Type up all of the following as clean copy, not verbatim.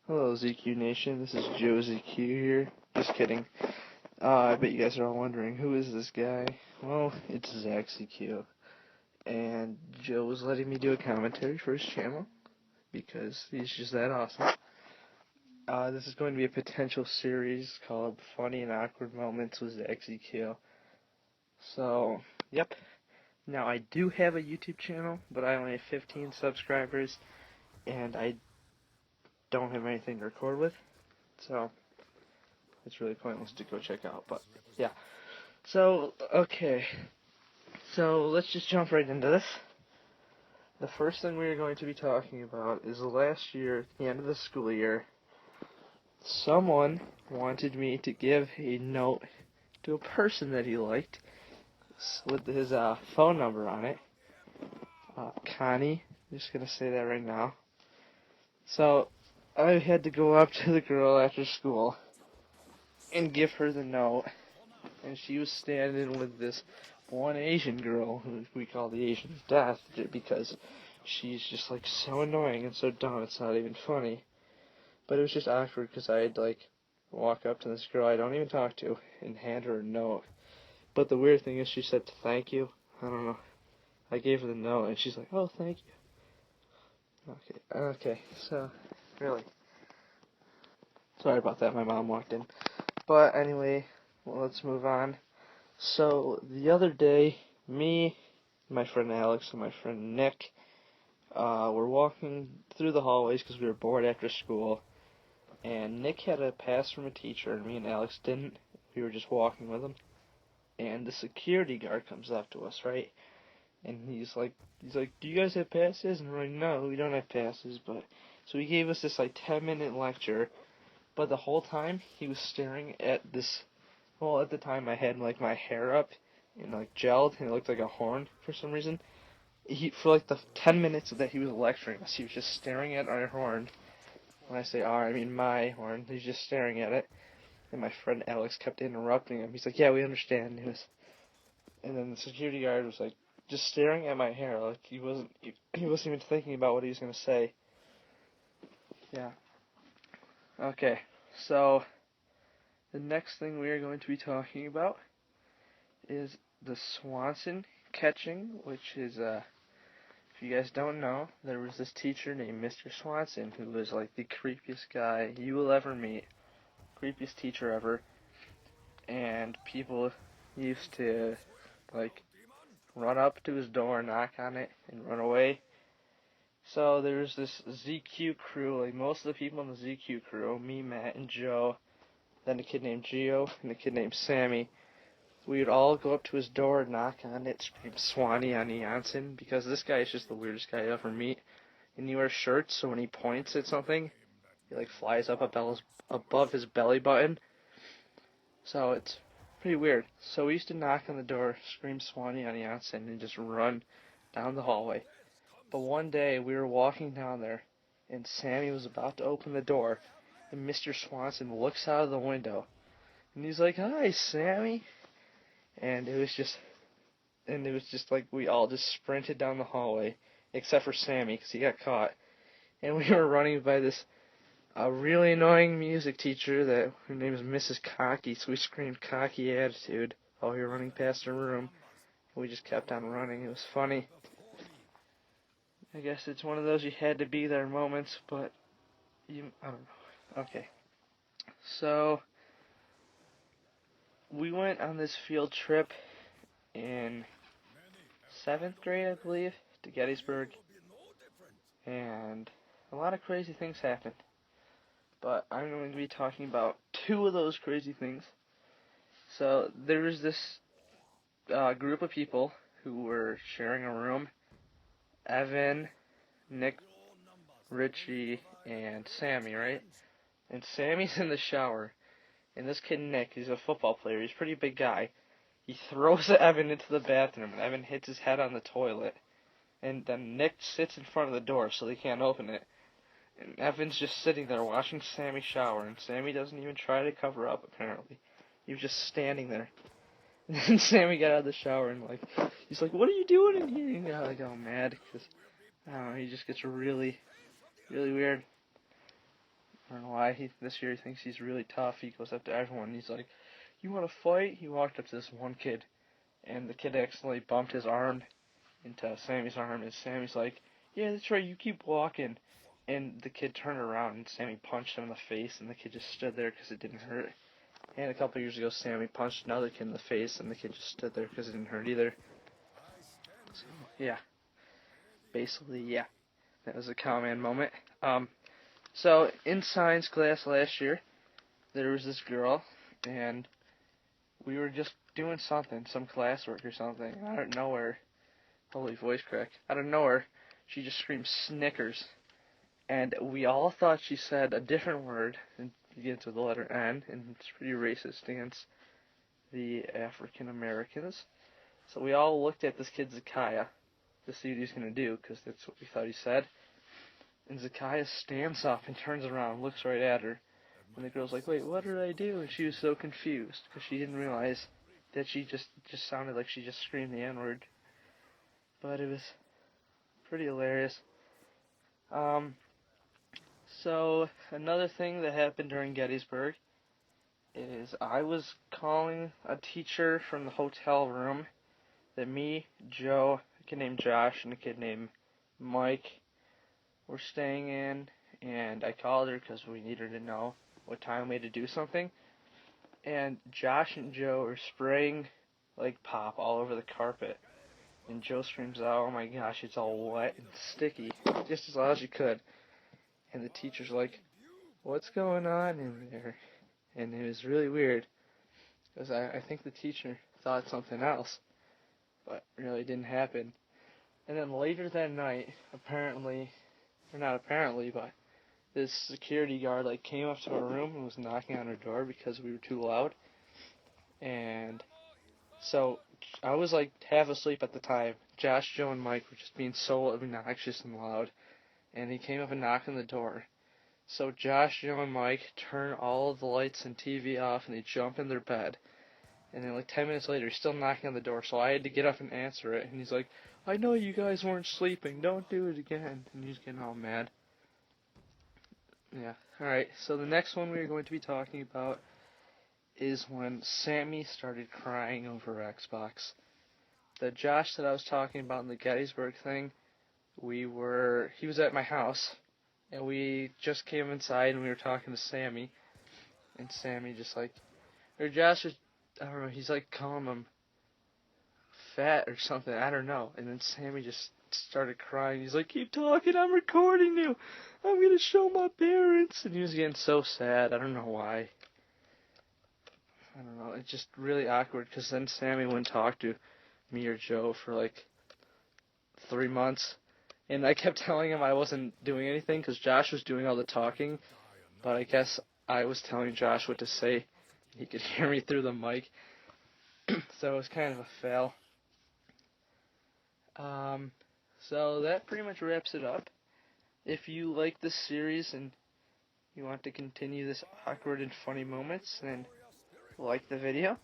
Hello, ZQ Nation. This is Joe ZQ here. Just kidding. I bet you guys are all wondering, who is this guy? Well, it's Zach ZQ. And Joe was letting me do a commentary for his channel, because he's just that awesome. This is going to be a potential series called Funny and Awkward Moments with Zach ZQ. So, yep. Now, I do have a YouTube channel, but I only have 15 subscribers, and I don't have anything to record with. So, it's really pointless to go check out, but yeah. So, okay. So, let's just jump right into this. The first thing we are going to be talking about is last year, at the end of the school year, someone wanted me to give a note to a person that he liked with his phone number on it. Connie. I'm just going to say that right now. So, I had to go up to the girl after school and give her the note. And she was standing with this one Asian girl, who we call the Asian Death, because she's just like so annoying and so dumb it's not even funny. But it was just awkward because I'd like walk up to this girl I don't even talk to and hand her a note. But the weird thing is she said thank you. I don't know. I gave her the note and she's like, oh, thank you. Okay, so really. Sorry about that, my mom walked in. But anyway, well, let's move on. So, the other day, me, my friend Alex, and my friend Nick were walking through the hallways because we were bored after school. And Nick had a pass from a teacher, and me and Alex didn't. We were just walking with him. And the security guard comes up to us, right? And he's like, do you guys have passes? And we're like, no, we don't have passes. So he gave us this, 10-minute lecture. But the whole time, he was staring at this. Well, at the time, I had, my hair up and, gelled, and it looked like a horn for some reason. For, the 10 minutes that he was lecturing us, he was just staring at our horn. When I say our, I mean my horn. He's just staring at it. And my friend Alex kept interrupting him. He's like, yeah, we understand. And then the security guard was, just staring at my hair. Like, he wasn't even thinking about what he was going to say. Yeah. Okay, so the next thing we are going to be talking about is the Swanson catching, which is, if you guys don't know, there was this teacher named Mr. Swanson who was, the creepiest guy you will ever meet. Creepiest teacher ever. And people used to, run up to his door, knock on it, and run away. So there was this ZQ crew, most of the people in the ZQ crew, me, Matt, and Joe, then a kid named Gio, and a kid named Sammy, we would all go up to his door, knock on it, scream Swanee on Janssen, because this guy is just the weirdest guy you ever meet. And he wears shirts, so when he points at something, he flies up above his belly button. So it's pretty weird. So we used to knock on the door, scream Swanee on Janssen, and just run down the hallway. But one day we were walking down there, and Sammy was about to open the door, and Mr. Swanson looks out of the window, and he's like, "Hi, Sammy." And it was just we all just sprinted down the hallway, except for Sammy, because he got caught. And we were running by this really annoying music teacher her name is Mrs. Cocky, so we screamed "Cocky Attitude" while we were running past her room. And we just kept on running. It was funny. I guess it's one of those you had to be there moments, but I don't know. Okay. So, we went on this field trip in 7th grade, I believe, to Gettysburg, and a lot of crazy things happened. But I'm going to be talking about 2 of those crazy things. So, there was this group of people who were sharing a room. Evan, Nick, Richie, and Sammy, right? And Sammy's in the shower. And this kid, Nick, he's a football player. He's a pretty big guy. He throws Evan into the bathroom, and Evan hits his head on the toilet. And then Nick sits in front of the door so they can't open it. And Evan's just sitting there watching Sammy shower, and Sammy doesn't even try to cover up, apparently. He was just standing there. And then Sammy got out of the shower and, he's like, "What are you doing in here?" And he got, all mad, because, I don't know, he just gets really, really weird. I don't know why. This year he thinks he's really tough. He goes up to everyone and he's like, "You want to fight?" He walked up to this one kid, and the kid accidentally bumped his arm into Sammy's arm, and Sammy's like, "Yeah, that's right, you keep walking." And the kid turned around, and Sammy punched him in the face, and the kid just stood there because it didn't hurt. And a couple years ago, Sammy punched another kid in the face, and the kid just stood there because it didn't hurt either. So, yeah. Basically, yeah. That was a Cowman moment. So, in science class last year, there was this girl, and we were just doing something, some classwork or something. Out of nowhere, holy voice crack, out of nowhere, she just screamed Snickers. And we all thought she said a different word, and begins with the letter N, and it's pretty racist against the African Americans. So we all looked at this kid Zakiah to see what he's going to do, because that's what we thought he said. And Zakiah stands up and turns around, looks right at her, and the girl's like, "Wait, what did I do?" And she was so confused, because she didn't realize that she just sounded like she just screamed the N-word. But it was pretty hilarious. So, another thing that happened during Gettysburg is I was calling a teacher from the hotel room that me, Joe, a kid named Josh, and a kid named Mike were staying in, and I called her because we needed to know what time we had to do something. And Josh and Joe are spraying like pop all over the carpet. And Joe screams out, "Oh my gosh, it's all wet and sticky," just as loud as she could. And the teacher's like, "What's going on in there?" And it was really weird, because I think the teacher thought something else, but really didn't happen. And then later that night, apparently, or not apparently, but this security guard like came up to our room and was knocking on our door because we were too loud. And so I was like half asleep at the time. Josh, Joe, and Mike were just being so obnoxious and loud. And he came up and knocked on the door. So Josh, Joe, and Mike turn all of the lights and TV off, and they jump in their bed. And then like 10 minutes later, he's still knocking on the door, so I had to get up and answer it. And he's like, "I know you guys weren't sleeping. Don't do it again." And he's getting all mad. Yeah. Alright, so the next one we're going to be talking about is when Sammy started crying over Xbox. The Josh that I was talking about in the Gettysburg thing, he was at my house, and we just came inside and we were talking to Sammy, and Sammy just like, or Josh was, I don't know, he's like calling him fat or something, I don't know, and then Sammy just started crying. He's like, "Keep talking, I'm recording you, I'm gonna show my parents," and he was getting so sad. I don't know why. I don't know, it's just really awkward, because then Sammy wouldn't talk to me or Joe for like 3 months. And I kept telling him I wasn't doing anything because Josh was doing all the talking, but I guess I was telling Josh what to say. He could hear me through the mic, so it was kind of a fail. So that pretty much wraps it up. If you like this series and you want to continue this awkward and funny moments, then like the video.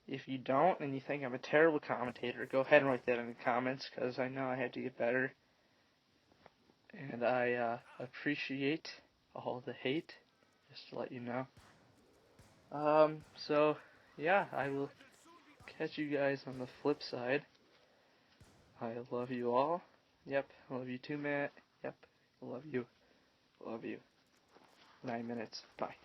If you don't and you think I'm a terrible commentator, go ahead and write that in the comments, because I know I have to get better. And I appreciate all the hate, just to let you know. So, yeah, I will catch you guys on the flip side. I love you all. Yep, I love you too, Matt. Yep, I love you. Love you. 9 minutes. Bye.